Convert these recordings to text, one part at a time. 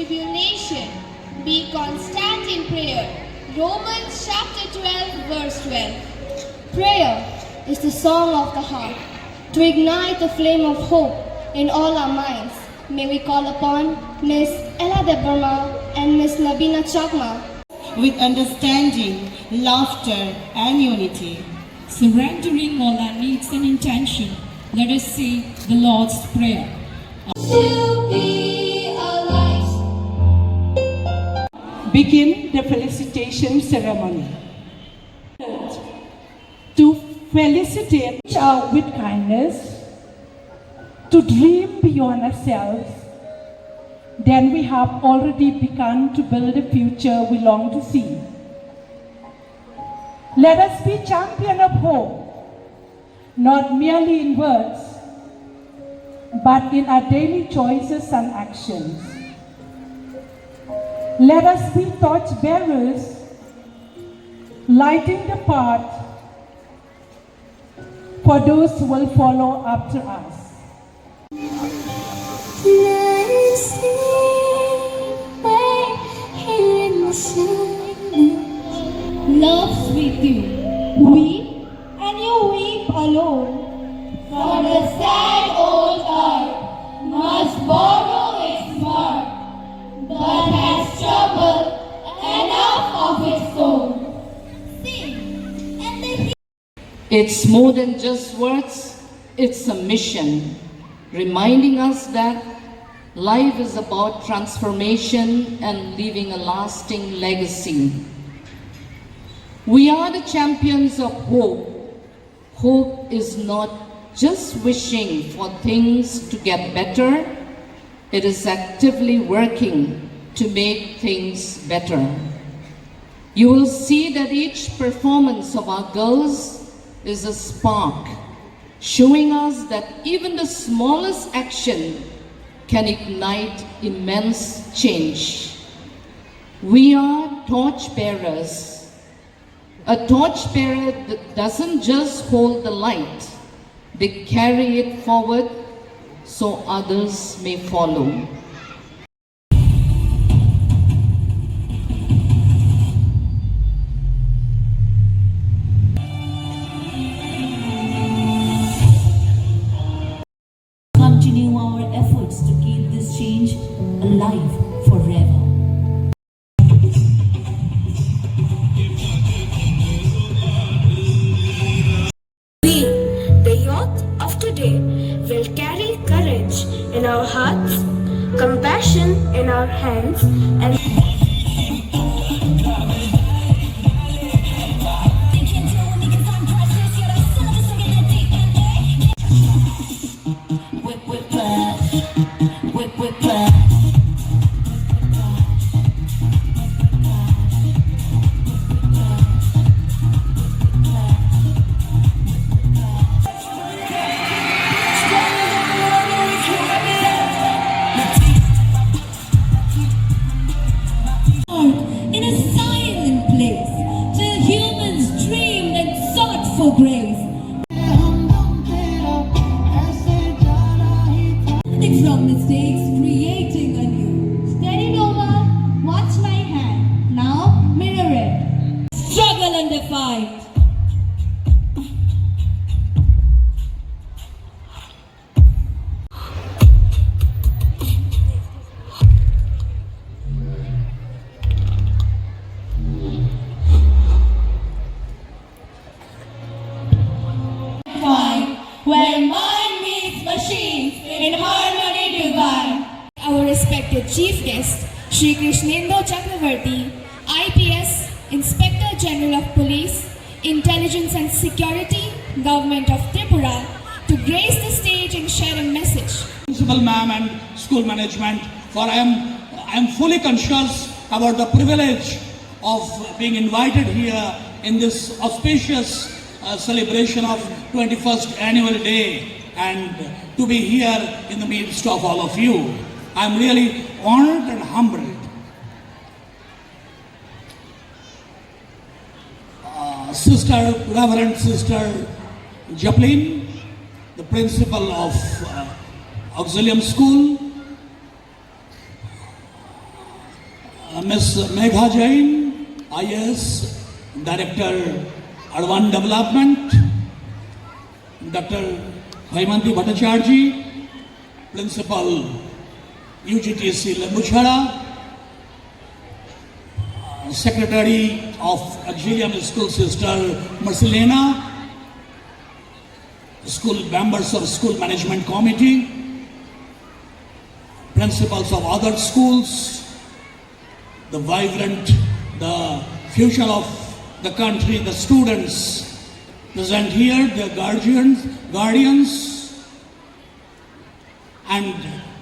tribulation. Be constant in prayer. Romans chapter 12, verse 12. Prayer is the song of the heart. To ignite the flame of hope in all our minds, may we call upon Miss Ella De Burma and Miss Nabina Chakma with understanding, laughter and unity. Surrendering all our needs and intention, let us say the Lord's Prayer. To be alive. Begin the felicitation ceremony. To felicitate each other with kindness, to dream beyond ourselves, then we have already begun to build a future we long to see. Let us be champions of hope, not merely in words, but in our daily choices and actions. Let us be torchbearers, lighting the path for those who will follow after us. Loves with you. Weep and you weep alone. For the sad old earth must borrow its mirth, but has trouble enough of its own. Sing and the It's more than just words, it's a mission, reminding us that life is about transformation and leaving a lasting legacy. We are the champions of hope. Hope is not just wishing for things to get better, it is actively working to make things better. You will see that each performance of our girls is a spark, showing us that even the smallest action can ignite immense change. We are torchbearers. A torchbearer doesn't just hold the light, they carry it forward so others may follow. Continue our efforts to keep this change alive forever. We, the youth of today, will carry courage in our hearts, compassion in our hands, and in a silent place till humans dreamed and sought for grace. Learning from mistakes, creating anew. Steady Nova, watch my hand. Now mirror it. Struggle and defy. Where mind meets machines in harmony divine. Our respected chief guest, Shri Krishnendo Chakravarti, IPS, Inspector General of Police, Intelligence and Security, Government of Tripura, to grace the stage and share a message. Principal ma'am and school management, for I am fully conscious about the privilege of being invited here in this auspicious celebration of 21st annual day and to be here in the midst of all of you. I am really honored and humbled. Reverend Sister Joplin, the principal of Auxilium School, Ms. Megha Jain, IAS, Director, Urban Development, Dr. Haimanti Bhattacharjee, Principal, UGTC Lembuchara, Secretary of Auxilium School Sister Marcelina, school members of School Management Committee, principals of other schools, the vibrant, the future of the country, the students present here, their guardians, and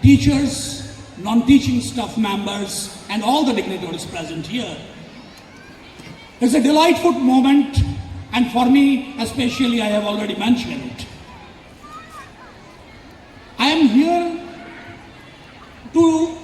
teachers, non-teaching staff members, and all the dignitaries present here. It's a delightful moment, and for me especially, I have already mentioned. I am here to,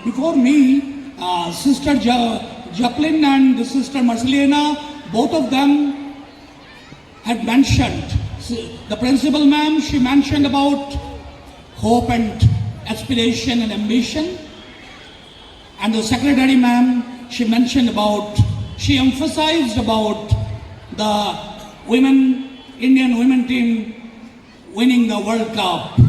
before me, Sister Jacqueline and Sister Marcelina, both of them had mentioned. The principal ma'am, she mentioned about hope and aspiration and ambition. And the secretary ma'am, she mentioned about, she emphasized about the women, Indian women team winning the World Cup.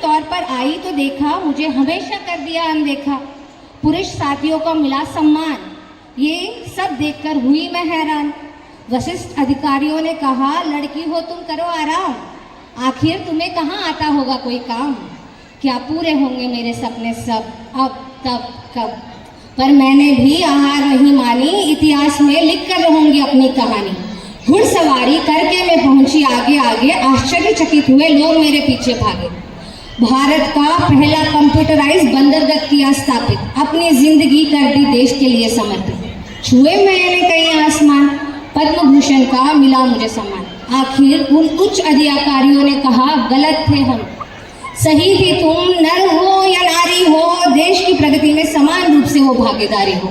तौर पर आई तो देखा, मुझे हमेशा कर दिया अनदेखा। पुरुष साथियों को मिला सम्मान, ये सब देखकर हुई मैं हैरान। वरिष्ठ अधिकारियों ने कहा, लड़की हो तुम करो आराम, आखिर तुम्हें कहाँ आता होगा कोई काम। क्या पूरे होंगे मेरे सपने सब, अब तब कब। पर मैंने भी हार नहीं मानी, इतिहास में लिख कर रहूंगी अपनी कहानी। घुड़सवारी करके मैं पहुंची आगे आगे, आश्चर्यचकित हुए लोग मेरे पीछे भागे। भारत का पहला कंप्यूटराइज बंदरगाह किया स्थापित, अपनी जिंदगी कर दी देश के लिए समर्पित। छुए मैंने कई आसमान, पद्म भूषण का मिला मुझे सम्मान। आखिर उन उच्च अधिकारियों ने कहा गलत थे हम, सही भी तुम, नर हो या नारी हो, देश की प्रगति में समान रूप से वो भागीदारी हो।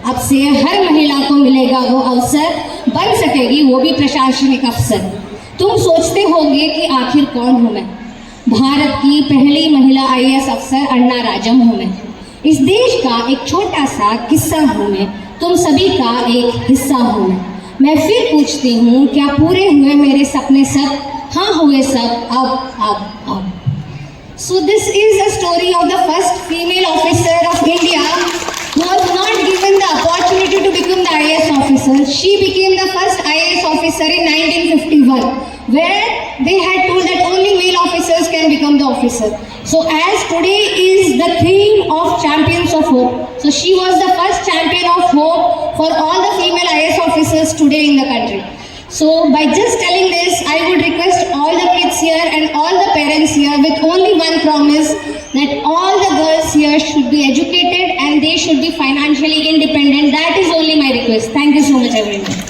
अब से हर महिला को मिलेगा वो अवसर, बन सकेगी वो भी प्रशासनिक अफसर। तुम सोचते होंगे कि आखिर कौन हूँ मैं, भारत की पहली महिला IAS अफसर अन्ना राजम हूँ मैं। इस देश का एक छोटा सा किस्सा हूँ मैं, तुम सभी का एक हिस्सा हूँ मैं फिर पूछती हूँ, क्या पूरे हुए मेरे सपने सब? हाँ हुए सब, अब। So this is a story of the first female officer of India who was not given the opportunity to become the IAS officer. She became the first IAS officer in 1951, where they had told that only male officers can become the officer. So as today is the theme of Champions of Hope, so she was the first champion of hope for all the female IAS officers today in the country. So by just telling this, I would request all the kids here and all the parents here with only one promise, that all the girls here should be educated and they should be financially independent. That is only my request. Thank you so much everyone.